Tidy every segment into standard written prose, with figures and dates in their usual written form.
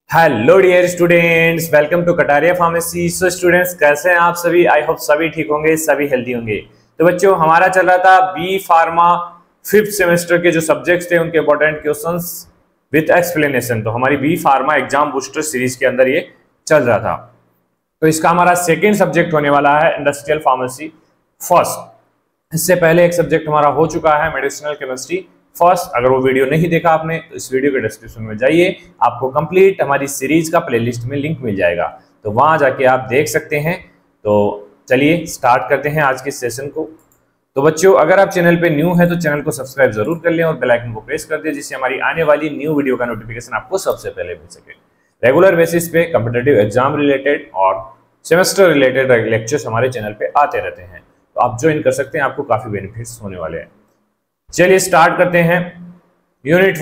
Hello dear students, welcome to Kataria pharmacy. So students, कैसे हैं आप सभी? आई होप सभी ठीक होंगे, सभी हेल्दी होंगे। तो बच्चों, हमारा चल रहा था बी फार्मा फिफ्थ सेमेस्टर के जो सब्जेक्ट्स थे उनके इंपॉर्टेंट क्वेश्चंस विद एक्सप्लेनेशन। तो हमारी B pharma exam booster series के अंदर ये चल रहा था। तो इसका हमारा सेकेंड सब्जेक्ट होने वाला है इंडस्ट्रियल फार्मेसी फर्स्ट। इससे पहले एक सब्जेक्ट हमारा हो चुका है मेडिसिनल केमिस्ट्री फर्स्ट। अगर वो वीडियो नहीं देखा आपने तो इस वीडियो के डिस्क्रिप्शन में जाइए, आपको कंप्लीट हमारी सीरीज का प्लेलिस्ट में लिंक मिल जाएगा, तो वहां जाके आप देख सकते हैं। तो चलिए स्टार्ट करते हैं आज के सेशन को। तो बच्चों, अगर आप चैनल पे न्यू है तो चैनल को सब्सक्राइब जरूर कर लें और बेल आइकन को प्रेस कर दें, जिससे हमारी आने वाली न्यू वीडियो का नोटिफिकेशन आपको सबसे पहले मिल सके। रेगुलर बेसिस पे कॉम्पिटिटिव एग्जाम रिलेटेड और सेमेस्टर रिलेटेड लेक्चर्स हमारे चैनल पे आते रहते हैं, तो आप ज्वाइन कर सकते हैं, आपको काफी बेनिफिट्स होने वाले हैं। चलिए स्टार्ट करते हैं यूनिट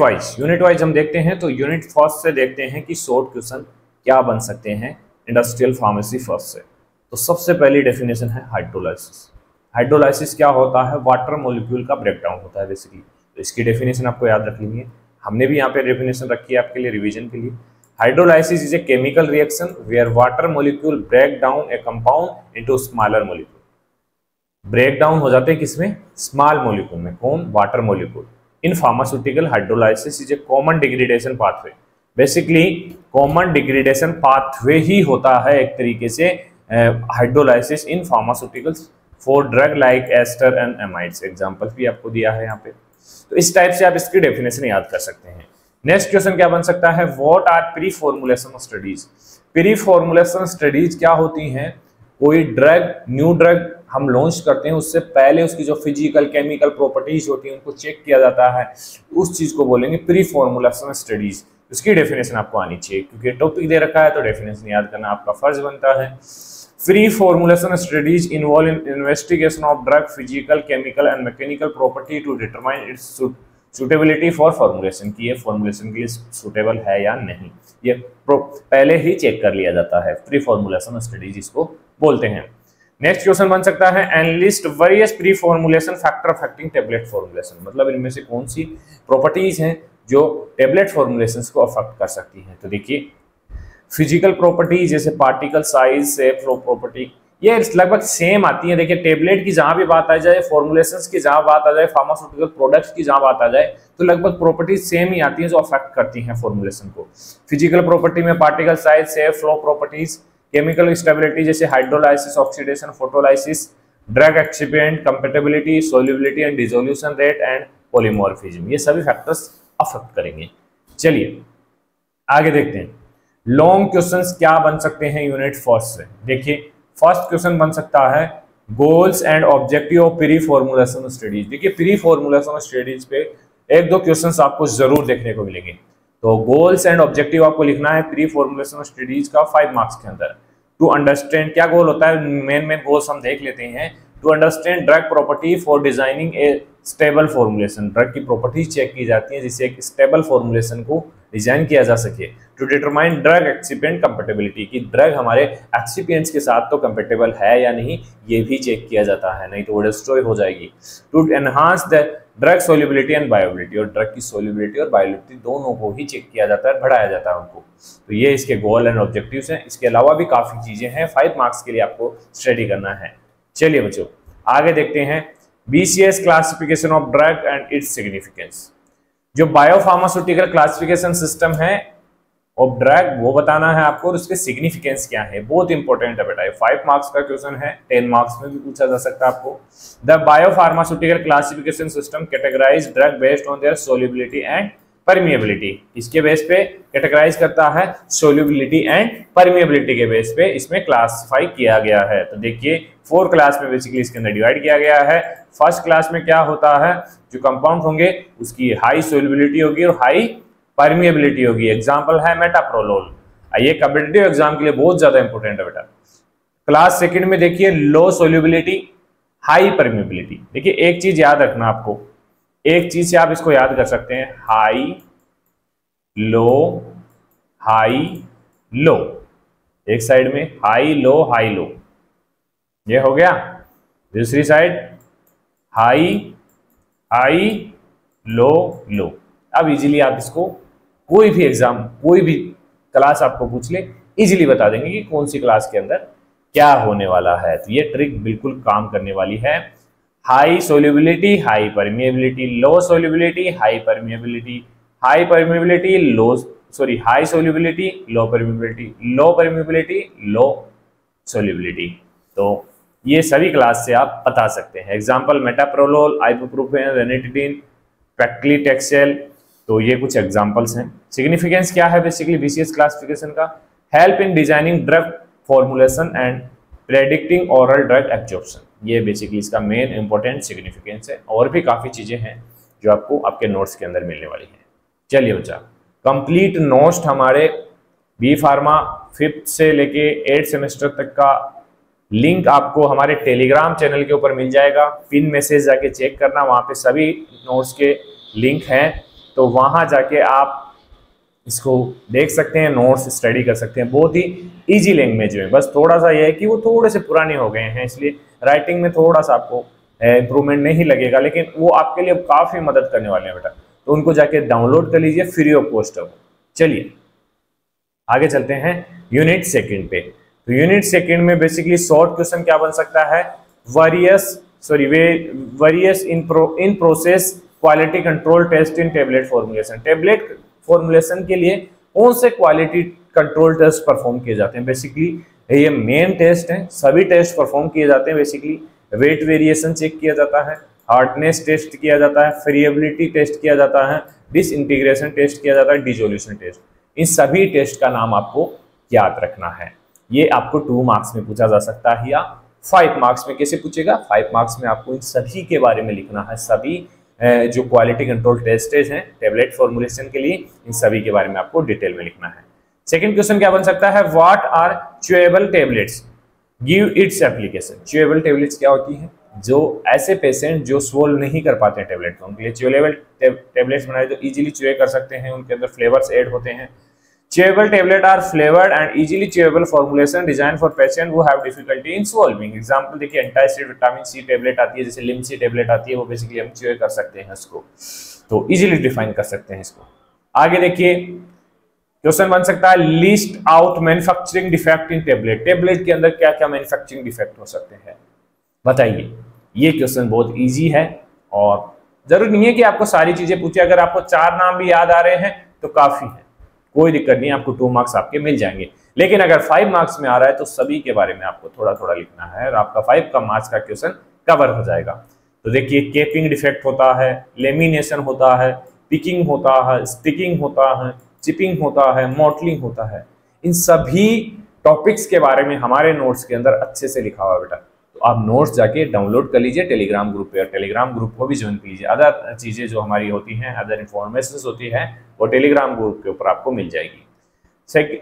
वाइज हम देखते हैं। तो यूनिट फर्स्ट से देखते हैं कि शॉर्ट क्वेश्चन क्या बन सकते हैं इंडस्ट्रियल फार्मेसी फर्स्ट से। तो सबसे पहली डेफिनेशन है हाइड्रोलाइसिस। हाइड्रोलाइसिस क्या होता है? वाटर मॉलिक्यूल का ब्रेकडाउन होता है बेसिकली। तो इसकी डेफिनेशन आपको याद रखनी है, हमने भी यहाँ पे डेफिनेशन रखी है आपके लिए रिवीजन के लिए। Hydrolysis is a chemical reaction where water molecule break down a compound into smaller molecule. Break down हो जाते हैं किसमें? स्मॉल मॉलिक्यूल में। कौन? Water molecule. In pharmaceutical hydrolysis is a common degradation pathway. Basically common degradation pathway ही होता है एक तरीके से hydrolysis in pharmaceuticals for drug like ester and amides. Example भी आपको दिया है यहाँ पे। तो इस टाइप से आप इसकी डेफिनेशन याद कर सकते हैं। नेक्स्ट क्वेश्चन क्या बन सकता है? What are pre formulation studies. Pre formulation studies क्या होती हैं? कोई ड्रग, न्यू ड्रग हम लॉन्च करते हैं, उससे पहले उसकी जो फिजिकल केमिकल प्रॉपर्टीज होती हैं उनको चेक किया जाता है, उस चीज को बोलेंगे प्री फॉर्मुलेशन स्टडीज। उसकी डेफिनेशन आपको आनी चाहिए, क्योंकि टॉपिक दे रखा है तो डेफिनेशन याद करना आपका फर्ज बनता है। Pre formulation studies involve in investigation of drug physical chemical and mechanical property to determine its suitability for formulation, की ये फॉर्मुलेशन के लिए सुटेबल है या नहीं, ये पहले ही चेक कर लिया जाता है। प्री फॉर्मुलेशन स्टडीज इसको बोलते हैं। नेक्स्ट क्वेश्चन बन सकता है enlist various pre formulation factor affecting tablet formulation. मतलब इनमें से कौन सी प्रॉपर्टीज हैं जो टेबलेट फॉर्मुलेशन को अफेक्ट कर सकती हैं। तो देखिए, फिजिकल प्रॉपर्टी जैसे पार्टिकल साइज से फ्लो प्रॉपर्टी, ये लगभग सेम आती है। देखिए, टेबलेट की जहां भी बात आ जाए, फॉर्मुलेशंस की जहां बात आ जाए, फार्मास्यूटिकल प्रोडक्ट्स की जहां बात आ जाए, तो लगभग प्रॉपर्टीज सेम ही आती हैं जो अफेक्ट करती हैं फॉर्मुलेशन को। फिजिकल प्रॉपर्टी में पार्टिकल साइज से फ्लो प्रॉपर्टीज, केमिकल स्टेबिलिटी जैसे hydrolysis, oxidation, photolysis, drug excipient, compatibility, solubility and dissolution rate and polymorphism, ये सभी फैक्टर्स अफेक्ट करेंगे। चलिए आगे देखते हैं लॉन्ग क्वेश्चंस क्या बन सकते हैं यूनिट फर्स्ट से। देखिए, फर्स्ट क्वेश्चन बन सकता है goals and objective of pre formulation studies. देखिए, प्री फॉर्मुलेशन स्टडीज पे एक दो क्वेश्चंस आपको जरूर देखने को मिलेंगे। तो गोल्स एंड ऑब्जेक्टिव आपको लिखना है प्री फॉर्मुलेशन स्टडीज का 5 मार्क्स के अंदर। टू अंडरस्टैंड, क्या गोल होता है? मेन गोल्स हम देख लेते हैं। To understand drug property for designing a stable formulation. Drug की प्रॉपर्टीज चेक की जाती है जिससे एक स्टेबल फॉर्मुलेशन को डिजाइन किया जा सके। To determine drug excipient compatibility, की ड्रग हमारे एक्सिपिएंट्स के साथ तो कंपैटिबल है या नहीं, ये भी चेक किया जाता है, नहीं तो वो डिस्ट्रॉय हो जाएगी। To enhance the drug solubility and bioavailability, और ड्रग की सोल्युबिलिटी और बायोबिलिटी दोनों को ही चेक किया जाता है, बढ़ाया जाता है उनको। तो ये इसके गोल एंड ऑब्जेक्टिव्स हैं। इसके अलावा भी काफी चीजें हैं, 5 मार्क्स के लिए आपको स्टडी करना है। चलिए बच्चों आगे देखते हैं BCS classification of drug and its significance. जो बायोफार्मास्यूटिकल क्लासिफिकेशन सिस्टम है ऑफ ड्रग, वो बताना है आपको, और उसके सिग्निफिकेंस क्या है। बहुत इंपॉर्टेंट है बेटा, 5 मार्क्स का क्वेश्चन है, 10 मार्क्स में भी पूछा जा सकता है आपको। The biopharmaceutical classification system categorize drug based on their solubility and permeability. इसके बेस पे कैटेगराइज करता है, सोल्युबिलिटी एंड परमिएबिलिटी के बेस पे इसमें क्लासिफाई किया गया है। तो देखिए 4 क्लास में बेसिकली इसके अंदर डिवाइड किया गया है। फर्स्ट क्लास में क्या होता है, जो कंपाउंड होंगे उसकी हाई सोल्युबिलिटी होगी और हाई परमिएबिलिटी होगी। एग्जांपल है मेटाप्रोलोल। ये कॉम्पिटिटिव एग्जाम के लिए बहुत ज्यादा इंपॉर्टेंट है बेटा। क्लास सेकंड में देखिए लो सोल्युबिलिटी, हाई परमिएबिलिटी। देखिए एक चीज याद रखना आपको, एक चीज से आप इसको याद कर सकते हैं, हाई लो हाई लो। एक साइड में हाई लो, ये हो गया। दूसरी साइड हाई लो। अब इजीली आप इसको कोई भी एग्जाम, कोई भी क्लास आपको पूछ ले, इजीली बता देंगे कि कौन सी क्लास के अंदर क्या होने वाला है। तो ये ट्रिक बिल्कुल काम करने वाली है। High solubility, high permeability, low solubility, high permeability, high permeability, low sorry high solubility, low permeability, low permeability, low solubility. तो ये सभी क्लास से आप बता सकते हैं। Example metoprolol, ibuprofen, ranitidine, paclitaxel. तो ये कुछ एग्जांपल्स हैं। सिग्निफिकेंस क्या है बेसिकली बीसीएस क्लासिफिकेशन का? Help in designing drug formulation and predicting oral drug absorption. ये बेसिकली इसका मेन इंपॉर्टेंट सिग्निफिकेंस है। और भी काफी चीजें हैं जो आपको आपके नोट्स के अंदर मिलने वाली हैं। चलिए बच्चा, कंप्लीट नोट्स हमारे बी फार्मा 5th से लेके 8th सेमेस्टर तक का लिंक आपको हमारे टेलीग्राम चैनल के ऊपर मिल जाएगा। पिन मैसेज जाके चेक करना, वहां पे सभी नोट्स के लिंक हैं। तो वहां जाके आप इसको देख सकते हैं, नोट्स स्टडी कर सकते हैं। बहुत ही इजी लैंग्वेज में, बस थोड़ा सा यह है कि वो थोड़े से पुराने हो गए हैं, इसलिए राइटिंग में थोड़ा सा आपको इंप्रूवमेंट नहीं लगेगा, लेकिन वो आपके लिए काफी मदद करने वाले हैं बेटा। तो उनको जाके डाउनलोड कर लीजिए फ्री ऑफ कॉस्ट। अब चलिए आगे चलते हैं यूनिट सेकंड पे। तो यूनिट सेकंड में बेसिकली शॉर्ट क्वेश्चन क्या बन सकता है? Various in process quality control test in tablet formulation. Tablet formulation के लिए कौन से क्वालिटी कंट्रोल टेस्ट परफॉर्म किए जाते हैं? बेसिकली ये मेन टेस्ट है, सभी टेस्ट परफॉर्म किए जाते हैं। बेसिकली वेट वेरिएशन चेक किया जाता है, हार्डनेस टेस्ट किया जाता है, फ्रीएबिलिटी टेस्ट किया जाता है, डिसइंटीग्रेशन टेस्ट किया जाता है, डिसोल्यूशन टेस्ट। इन सभी टेस्ट का नाम आपको याद रखना है। ये आपको 2 मार्क्स में पूछा जा सकता है या 5 मार्क्स में। कैसे पूछेगा? 5 मार्क्स में आपको इन सभी के बारे में लिखना है। सभी जो क्वालिटी कंट्रोल टेस्ट हैं टेबलेट फॉर्मुलेशन के लिए, इन सभी के बारे में आपको डिटेल में लिखना है। सेकंड क्वेश्चन क्या बन सकता है? What are chewable tablets, give its application. Chewable tablets क्या होती है? जो ऐसे पेशेंट जो स्वॉल्व नहीं कर पाते हैं टेबलेट को, उनके लिए च्यूएबल टेबलेट्स बनाए जो इजीली च्यूए कर सकते हैं। उनके अंदर फ्लेवर्स ऐड होते हैं। Chewable tablet are flavored and easily chewable formulation designed for patient who have difficulty in swallowing. Example देखिए, एंटासिड विटामिन सी टेबलेट आती है, जैसे लिमसी टेबलेट आती है, वो बेसिकली हम च्यूए कर सकते हैं इसको, तो इजीली डिफाइन कर सकते हैं इसको। आगे देखिए क्वेश्चन बन सकता है list out manufacturing defect in tablet. Tablet के अंदर क्या क्या मैन्युफैक्चरिंग डिफेक्ट हो सकते हैं बताइए। ये क्वेश्चन बहुत ईजी है और जरूरी नहीं है कि आपको सारी चीजें पूछे। अगर आपको 4 नाम भी याद आ रहे हैं तो काफी है, कोई दिक्कत नहीं, आपको 2 मार्क्स आपके मिल जाएंगे। लेकिन अगर 5 मार्क्स में आ रहा है तो सभी के बारे में आपको थोड़ा थोड़ा लिखना है और आपका 5 का मार्क्स का क्वेश्चन कवर हो जाएगा। तो देखिए, केपिंग डिफेक्ट होता है, लेमिनेशन होता है, पिकिंग होता है, स्टिकिंग होता है, चिपिंग होता है, मॉटलिंग होता है। इन सभी टॉपिक्स के बारे में हमारे नोट्स के अंदर अच्छे से लिखा हुआ है बेटा। तो आप नोट्स जाके डाउनलोड कर लीजिए टेलीग्राम ग्रुप पे, और टेलीग्राम ग्रुप को भी ज्वाइन कर लीजिए। अदर चीजें जो हमारी होती हैं, अदर इन्फॉर्मेशन होती है, वो टेलीग्राम ग्रुप के ऊपर आपको मिल जाएगी। सेकंड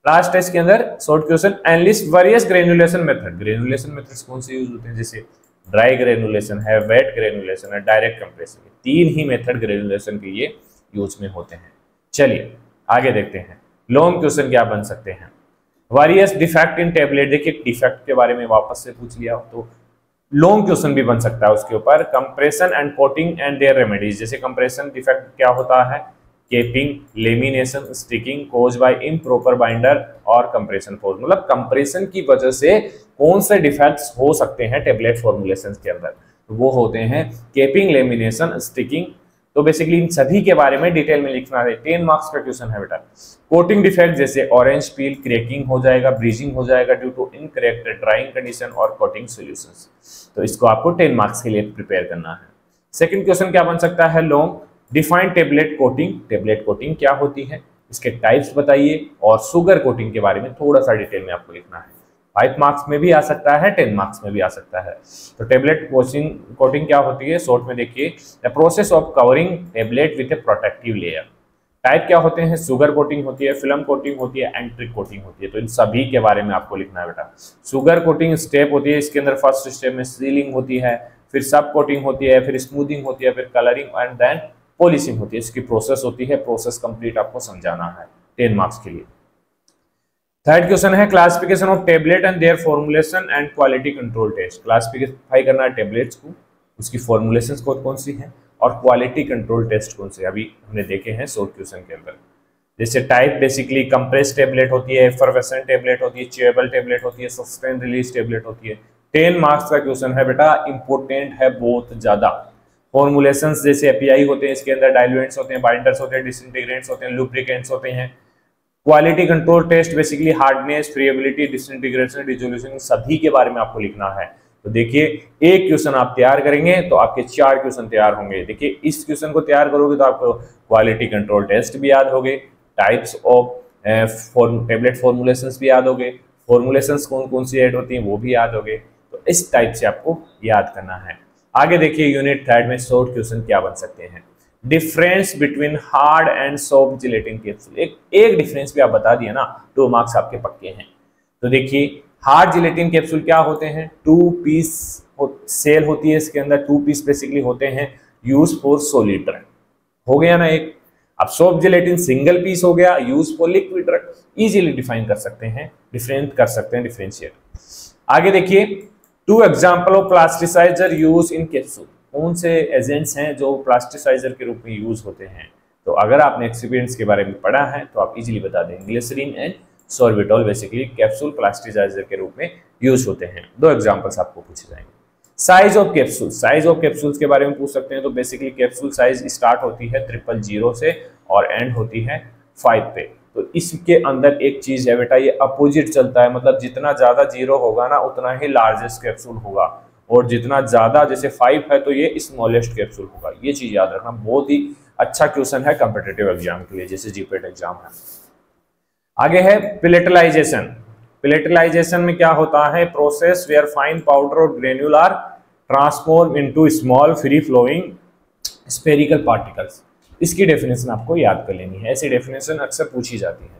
लास्ट टेस्ट के अंदर short question, enlist various granulation method. Granulation methods कौन से यूज होते हैं? जैसे ड्राई ग्रेनुलेशन है, वेट ग्रेनुलेशन है, डायरेक्ट कंप्रेशन। 3 ही मेथड ग्रेनुलेशन के लिए यूज में होते हैं। चलिए आगे देखते हैं लॉन्ग क्वेश्चन क्या बन सकते हैं। Various defect in tablet. देखिए, डिफेक्ट के बारे में वापस से पूछ लिया तो लॉन्ग क्वेश्चन भी बन सकता है उसके ऊपर। Compression and coating and their remedies. जैसे कंप्रेशन डिफेक्ट क्या होता है? Capping, lamination, sticking cause by improper binder और कंप्रेशन फोर्स। मतलब कंप्रेशन की वजह से कौन से डिफेक्ट्स हो सकते हैं टेबलेट फॉर्मुलेशन के अंदर, तो वो होते हैं केपिंग, लेमिनेशन, स्टिकिंग। तो बेसिकली इन सभी के बारे में डिटेल में लिखना है। 10 मार्क्स का क्वेश्चन है बेटा। कोटिंग डिफेक्ट जैसे ऑरेंज पील, क्रैकिंग हो जाएगा, ब्रीजिंग हो जाएगा due to incorrect drying condition और कोटिंग सॉल्यूशंस। तो इसको आपको 10 मार्क्स के लिए प्रिपेयर करना है। सेकंड क्वेश्चन क्या बन सकता है? Long define tablet coating. Tablet coating क्या होती है, इसके टाइप्स बताइए, और शुगर कोटिंग के बारे में थोड़ा सा डिटेल में आपको लिखना है। 5 मार्क्स में भी आ सकता है, 10 मार्क्स में भी आ सकता है। तो टेबलेट कोटिंग क्या होती है शॉर्ट में देखिए, the process of covering tablet with A protective layer. Type क्या होते हैं? शुगर कोटिंग होती है, फिल्म कोटिंग होती है, एंट्रिक कोटिंग होती है। तो इन सभी के बारे में आपको लिखना है बेटा। शुगर कोटिंग स्टेप होती है, इसके अंदर फर्स्ट स्टेप में सीलिंग होती है, फिर सब कोटिंग होती है, फिर स्मूथिंग होती है, फिर कलरिंग एंड देन पॉलिशिंग होती है। इसकी प्रोसेस होती है, प्रोसेस कंप्लीट आपको समझाना है 10 मार्क्स के लिए। थर्ड क्वेश्चन है classification of tablet and their formulation and quality control test. Classify करना है टेबलेट्स को, उसकी फॉर्मुलेशंस कौन सी हैं और क्वालिटी कंट्रोल टेस्ट कौन से। अभी हमने देखे हैं शॉर्ट क्वेश्चन के अंदर। जैसे टाइप बेसिकली कंप्रेस टेबलेट होती है, एफरवेसेंट टेबलेट होती है, च्यूएबल टेबलेट होती है, सस्टेन रिलीज टेबलेट होती है। 10 मार्क्स का क्वेश्चन है बेटा, इंपोर्टेंट है बहुत ज्यादा। फॉर्मुलेशंस जैसे एपीआई होते हैं, इसके अंदर डाइल्यूएंट्स होते हैं, बाइंडर्स होते हैं, डिसइंटीग्रेंट्स होते हैं, लुब्रिकेंट्स होते हैं। Quality control test basically hardness, friability, disintegration, dissolution, सभी के बारे में आपको लिखना है। तो देखिए एक क्वेश्चन आप तैयार करेंगे तो आपके 4 क्वेश्चन तैयार होंगे। देखिए इस क्वेश्चन को तैयार करोगे तो आपको क्वालिटी कंट्रोल टेस्ट भी याद होंगे, टाइप्स ऑफ टेबलेट फॉर्मुलेशंस भी याद होंगे, फॉर्मुलेशंस कौन कौन सी ऐड होती हैं वो भी याद होंगे। तो इस टाइप से आपको याद करना है। आगे देखिए यूनिट 3 में शॉर्ट क्वेश्चन क्या बन सकते हैं। Difference between hard and soft gelatin capsule, एक डिफरेंस भी आप बता दिए ना, 2 मार्क्स आपके पक्के हैं। तो देखिए हार्ड जिलेटिन कैप्सूल क्या होते हैं, 2 पीस सेल होती है, इसके अंदर 2 पीस बेसिकली होते हैं, यूज फॉर सॉलिड ड्रग, हो गया ना एक। अब सॉफ्ट जिलेटिन सिंगल पीस हो गया, use for liquid drug. Easily define कर सकते हैं, डिफरेंट कर सकते हैं, डिफरेंशिएट। आगे देखिए 2 example of plasticizer use in capsule, कौन से एजेंट्स हैं जो प्लास्टिसाइजर के रूप में यूज होते हैं। तो अगर आपने एक्सपीरियंस के बारे में पढ़ा है तो आप इजीली बता दें, glycerine and sorbitol basically capsule plasticiser के रूप में यूज होते हैं। 2 एग्जांपल्स आपको पूछे जाएंगे। Size of capsule, size of capsules के बारे में पूछ सकते हैं। तो बेसिकली कैप्सूल साइज स्टार्ट होती है 000 से और एंड होती है 5 पे। तो इसके अंदर एक चीज है बेटा, ये अपोजिट चलता है, मतलब जितना ज्यादा 0 होगा ना उतना ही लार्जेस्ट कैप्सूल होगा, और जितना ज्यादा जैसे 5 है तो ये स्मॉलेस्ट कैप्सूल होगा। ये चीज याद रखना, बहुत ही अच्छा क्वेश्चन है कॉम्पिटिटिव एग्जाम के लिए, जैसे जीपीएट एग्जाम है। आगे है पिलेटलाइजेशन। पिलेटलाइजेशन में क्या होता है, प्रोसेस वेयर फाइन पाउडर और granule are transform into small free flowing spherical particles. इसकी डेफिनेशन आपको याद कर लेनी है, ऐसी डेफिनेशन अक्सर पूछी जाती है।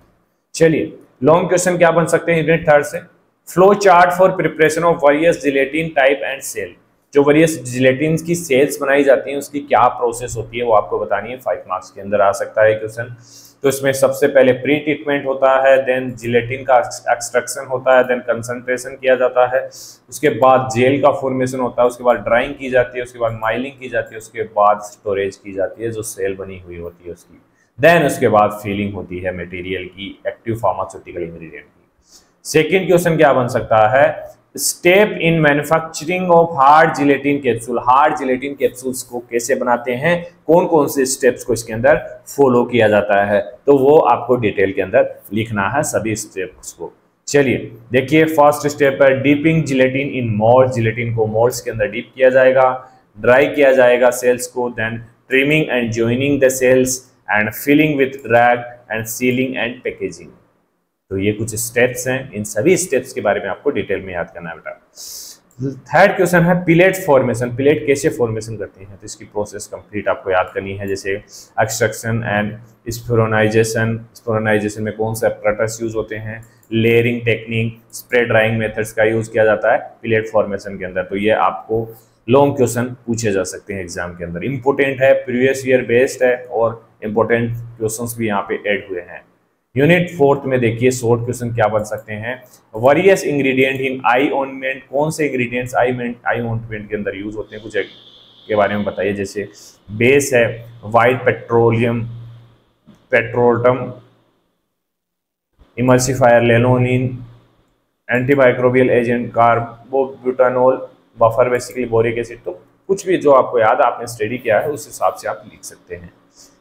चलिए लॉन्ग क्वेश्चन क्या बन सकते हैं यूनिट 3 से। Flow chart for preparation of various gelatin type and shell, जो वेरियस जिलेटिन की सेल्स बनाई जाती हैं उसकी क्या प्रोसेस होती है वो आपको बतानी है। 5 मार्क्स के अंदर आ सकता है क्वेश्चन। तो इसमें सबसे पहले प्री ट्रीटमेंट होता है, देन जिलेटिन का एक्सट्रैक्शन होता है, देन कंसंट्रेशन किया जाता है, उसके बाद जेल का फॉर्मेशन होता है, उसके बाद ड्राइंग की जाती है, उसके बाद माइलिंग की जाती है, उसके बाद स्टोरेज की जाती है जो सेल बनी हुई होती है उसकी, देन उसके बाद फिलिंग होती है मटेरियल की, एक्टिव फार्मास्यूटिकल इंग्रेडिएंट की। सेकेंड क्वेश्चन क्या बन सकता है, step in manufacturing of hard gelatin capsule. Hard gelatin capsules को कैसे बनाते हैं, कौन कौन से स्टेप्स को इसके अंदर फॉलो किया जाता है, तो वो आपको डिटेल के अंदर लिखना है सभी स्टेप्स को। चलिए देखिए फर्स्ट स्टेप है डीपिंग जिलेटिन इन मोल्ड। जिलेटिन को मोल्ड्स के अंदर डीप किया जाएगा, ड्राई किया जाएगा सेल्स को, then trimming and joining the shells and filling with drug and sealing and packaging. तो ये कुछ स्टेप्स हैं, इन सभी स्टेप्स के बारे में आपको डिटेल में याद करना है बेटा। थर्ड क्वेश्चन है पिलेट फॉर्मेशन। पिलेट कैसे फॉर्मेशन करते हैं, तो इसकी प्रोसेस कंप्लीट आपको याद करनी है, जैसे एक्सट्रैक्शन एंड स्पोरोनाइजेशन। स्पोरोनाइजेशन में कौन से एपरेटस यूज होते हैं, layering technique, spray drawing methods का यूज किया जाता है पिलेट फॉर्मेशन के अंदर। तो ये आपको लॉन्ग क्वेश्चन पूछे जा सकते हैं एग्जाम के अंदर, इंपोर्टेंट है, प्रीवियस ईयर बेस्ड है और इंपोर्टेंट क्वेश्चंस भी यहाँ पे ऐड हुए हैं। यूनिट 4 में देखिए शॉर्ट क्वेश्चन क्या बन सकते हैं, वेरियस इंग्रेडिएंट इन आई ऑइंटमेंट। कौन से इंग्रेडिएंट्स आई ऑइंटमेंट के अंदर यूज होते हैं, कुछ के बारे में बताइए। जैसे बेस है white petroleum, petrolatum, emulsifier lanolin, antimicrobial agent chlorobutanol, buffer basically boric acid. तो कुछ भी जो आपको याद आपने स्टडी किया है उस हिसाब से आप लिख सकते हैं।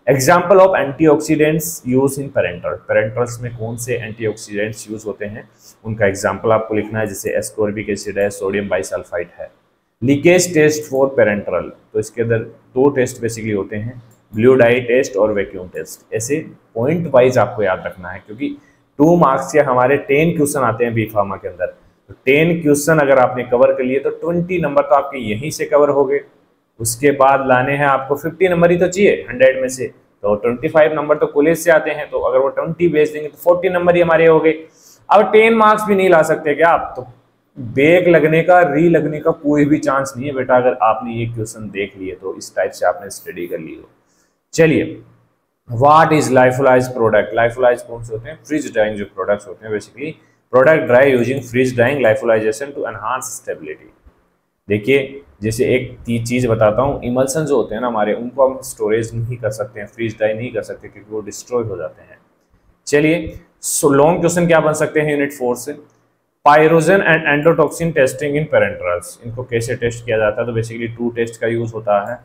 Example of antioxidants use in parental. Parentals में कौन से एंटीऑक्सीडेंट्स यूज होते हैं उनका एग्जाम्पल आपको लिखना है, जैसे एस्कॉर्बिक एसिड है, सोडियम बाइसल्फाइड है। लीकेज टेस्ट फॉर पेरेंटल, तो इसके अंदर 2 टेस्ट बेसिकली होते हैं, ब्लू डाई टेस्ट और वैक्यूम टेस्ट। ऐसे पॉइंट वाइज आपको याद रखना है क्योंकि 2 मार्क्स से हमारे 10 क्वेश्चन आते हैं बी फार्मा के अंदर। तो 10 क्वेश्चन अगर आपने कवर कर लिए तो 20 नंबर तो आपके यहीं से कवर हो गए। उसके बाद लाने हैं आपको 50 नंबर ही तो चाहिए 100 में से, तो 25 नंबर तो कॉलेज से आते हैं, तो अगर वो 20 भेज देंगे तो 40 नंबर ही हमारे हो गए। अब 10 मार्क्स भी नहीं ला सकते क्या आप, तो बैक लगने का, री लगने का कोई भी चांस नहीं है बेटा अगर आपने ये क्वेश्चन देख लिए तो इस टाइप से आपने स्टडी कर ली हो। चलिए व्हाट इज लाइफोलाइज प्रोडक्ट। लाइफोलाइज कौन से होते हैं, फ्रीज ड्राइंग जो प्रोडक्ट्स होते हैं, basically product dry using freeze drying lyophilisation to enhance stability. देखिए जैसे एक चीज बताता हूँ, इमल्सन जो होते हैं ना हमारे, उनको हम स्टोरेज नहीं कर सकते हैं, फ्रीज ड्राई नहीं कर सकते क्योंकि वो डिस्ट्रॉय हो जाते हैं। चलिए लॉन्ग क्वेश्चन क्या बन सकते हैं यूनिट 4 से, pyrogen and endotoxin testing in parenterals, इनको कैसे टेस्ट किया जाता है? तो बेसिकली 2 टेस्ट का यूज होता है,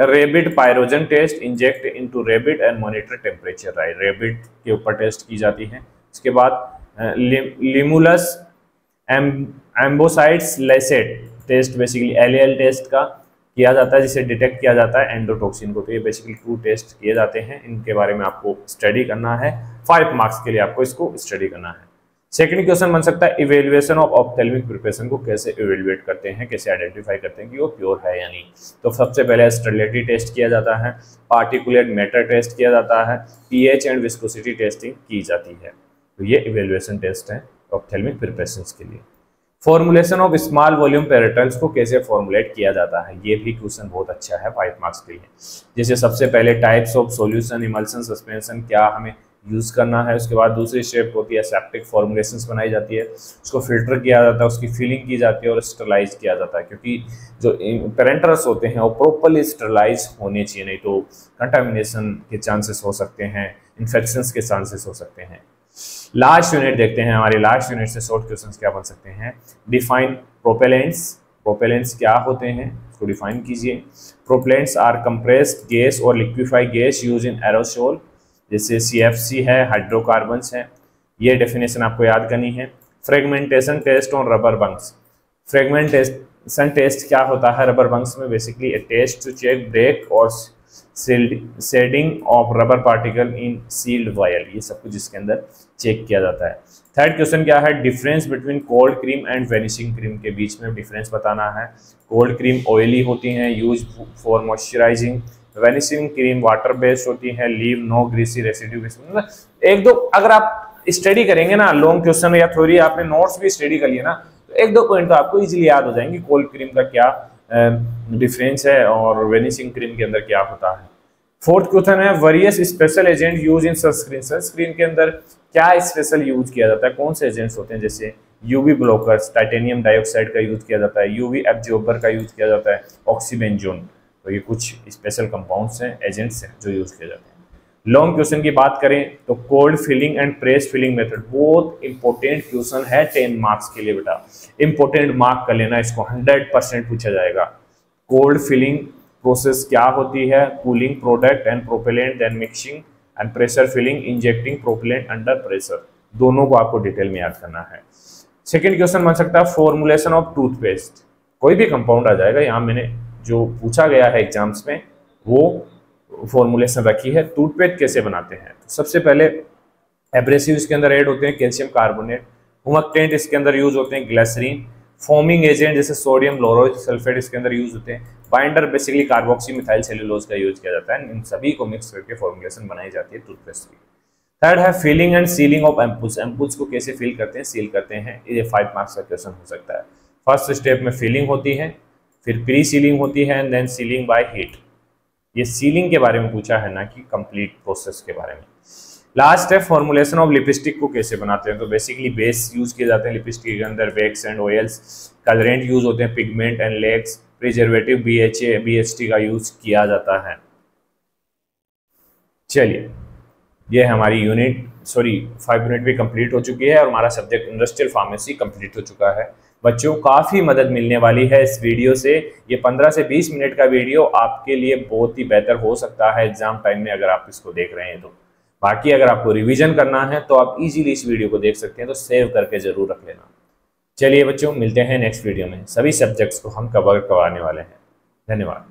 rabbit pyrogen test, inject into rabbit and monitor temperature, right, rabbit के ऊपर टेस्ट की जाती है। उसके बाद limulus amebocyte lysate test, basically LL test का किया जाता है, जिसे डिटेक्ट किया जाता है एंडोटॉक्सिन को। तो ये बेसिकली 2 टेस्ट किए जाते हैं, इनके बारे में आपको स्टडी करना है, 5 मार्क्स के लिए आपको इसको स्टडी करना है। सेकंड क्वेश्चन बन सकता है इवेल्युएशन ऑफ ऑप्थेल्मिक प्रिपरेशन को कैसे इवेल्युएट करते हैं, कैसे आइडेंटिफाई करते हैं कि वो प्योर है या नहीं। तो सबसे पहले स्टेरिलिटी टेस्ट किया जाता है, पार्टिकुलेट मैटर टेस्ट किया जाता है, पीएच एंड विस्कोसिटी टेस्टिंग की जाती है। तो ये इवेल्युएशन टेस्ट है ऑप्थेल्मिक प्रिपरेशंस के लिए। Formulation of small volume parentals को कैसे फॉर्मुलेट किया जाता है, ये भी क्वेश्चन बहुत अच्छा है 5 मार्क्स के लिए। जैसे सबसे पहले types of solution, emulsion, suspension क्या हमें यूज करना है। उसके बाद दूसरी स्टेप होती है सेप्टिक फॉर्मुलेशंस बनाई जाती है, उसको फिल्टर किया जाता है, उसकी फिलिंग की जाती है और स्टरलाइज किया जाता है, क्योंकि जो पेरेंटल्स होते हैं वो प्रॉपर्ली स्टरलाइज होने चाहिए, नहीं तो कंटामिनेशन के चांसेस हो सकते हैं, इन्फेक्शंस के चांसेस हो सकते हैं। लास्ट यूनिट देखते हैं, हमारे लास्ट यूनिट से शॉर्ट क्वेश्चंस क्या बन सकते हैं। डिफाइन प्रोपेलेंट्स, प्रोपेलेंट्स क्या होते हैं उसको डिफाइन कीजिए। प्रोपेलेंट्स आर कंप्रेस्ड गैस और liquefied gas use in aerosol, जैसे CFC है, हाइड्रोकार्बन्स है, ये डेफिनेशन आपको याद करनी है। Fragmentation test on rubber bungs, fragmentation test क्या होता है रबर बंक्स में? Basically a test to check break और shedding of rubber particle in sealed vial, ये सब कुछ इसके अंदर चेक किया जाता है। थर्ड क्वेश्चन क्या है, difference between cold cream and vanishing cream, के बीच में डिफरेंस बताना है। कोल्ड क्रीम ऑयली होती हैं, use for moisturising, vanishing cream water based होती है, लीव नो ग्रीसी रेसिड्यू। मतलब एक दो अगर आप स्टडी करेंगे ना लॉन्ग क्वेश्चन या थ्योरी, आपने नोट्स भी स्टडी कर लिया ना, तो 1-2 पॉइंट तो आपको इजीली याद हो जाएंगे, कोल्ड क्रीम का क्या डिफरेंस है और वेनिशिंग क्रीम के अंदर क्या होता है। फोर्थ क्वेश्चन है various special agent use in sunscreen, sunscreen के अंदर क्या स्पेशल यूज किया जाता है, कौन से एजेंट्स होते हैं? जैसे यूवी ब्लॉकर्स, टाइटेनियम डाइऑक्साइड का यूज किया जाता है, यूवी एब्जॉर्बर का यूज किया जाता है, ऑक्सीबेंजोन। तो ये कुछ स्पेशल कंपाउंड्स हैं, एजेंट्स हैं जो यूज किए जाते हैं। लॉन्ग क्वेश्चन की बात करें तो cold filling and press filling method बहुत इंपॉर्टेंट क्वेश्चन है 10 मार्क्स के लिए बेटा, इंपॉर्टेंट मार्क कर लेना इसको, 100% पूछा जाएगा। कोल्ड फिलिंग प्रोसेस क्या होती है? Cooling product and propellant then mixing and pressure filling, injecting propellant under pressure, दोनों को आपको डिटेल में याद करना है। सेकंड क्वेश्चन बन सकता है फॉर्मुलेशन ऑफ टूथपेस्ट, कोई भी कंपाउंड आ जाएगा, यहाँ मैंने जो पूछा गया है एग्जाम्स में वो फॉर्मुलेशन रखी है। टूथपेस्ट कैसे बनाते हैं? तो सबसे पहले एब्रेसिव इसके अंदर ऐड होते हैं कैल्शियम कार्बोनेट, हुमक्टेंट इसके अंदर यूज होते हैं ग्लिसरीन, फोमिंग एजेंट जैसे सोडियम लोरोज सल्फेट इसके अंदर यूज होते हैं, binder basically carboxy methyl cellulose का यूज किया जाता है। इन सभी को मिक्स करके फॉर्मुलेशन बनाई जाती है टूथपेस्ट की। थर्ड है फिलिंग एंड सीलिंग ऑफ एम्पूल्स, एम्पूल्स को कैसे फिल करते हैं, सील करते हैं, ये 5 मार्क्स का क्वेश्चन हो सकता है। फर्स्ट स्टेप में फिलिंग होती है, फिर प्री सीलिंग होती है and then sealing by heat, ये सीलिंग के बारे में पूछा है ना कि कंप्लीट प्रोसेस के बारे में। लास्ट है फॉर्मुलेशन ऑफ लिपस्टिक को कैसे बनाते हैं, तो बेसिकली बेस यूज किए जाते हैं लिपस्टिक के अंदर, wax and oils, colourant use होते हैं, pigment and lakes, preservative BHA BHT का यूज किया जाता है। चलिए ये हमारी 5 यूनिट भी कंप्लीट हो चुकी है और हमारा सब्जेक्ट इंडस्ट्रियल फार्मेसी कंप्लीट हो चुका है। बच्चों काफ़ी मदद मिलने वाली है इस वीडियो से, ये 15 से 20 मिनट का वीडियो आपके लिए बहुत ही बेहतर हो सकता है एग्जाम टाइम में अगर आप इसको देख रहे हैं तो। बाकी अगर आपको रिवीजन करना है तो आप इजीली इस वीडियो को देख सकते हैं, तो सेव करके जरूर रख लेना। चलिए बच्चों मिलते हैं नेक्स्ट वीडियो में, सभी सब्जेक्ट्स को हम कवर करवाने वाले हैं। धन्यवाद।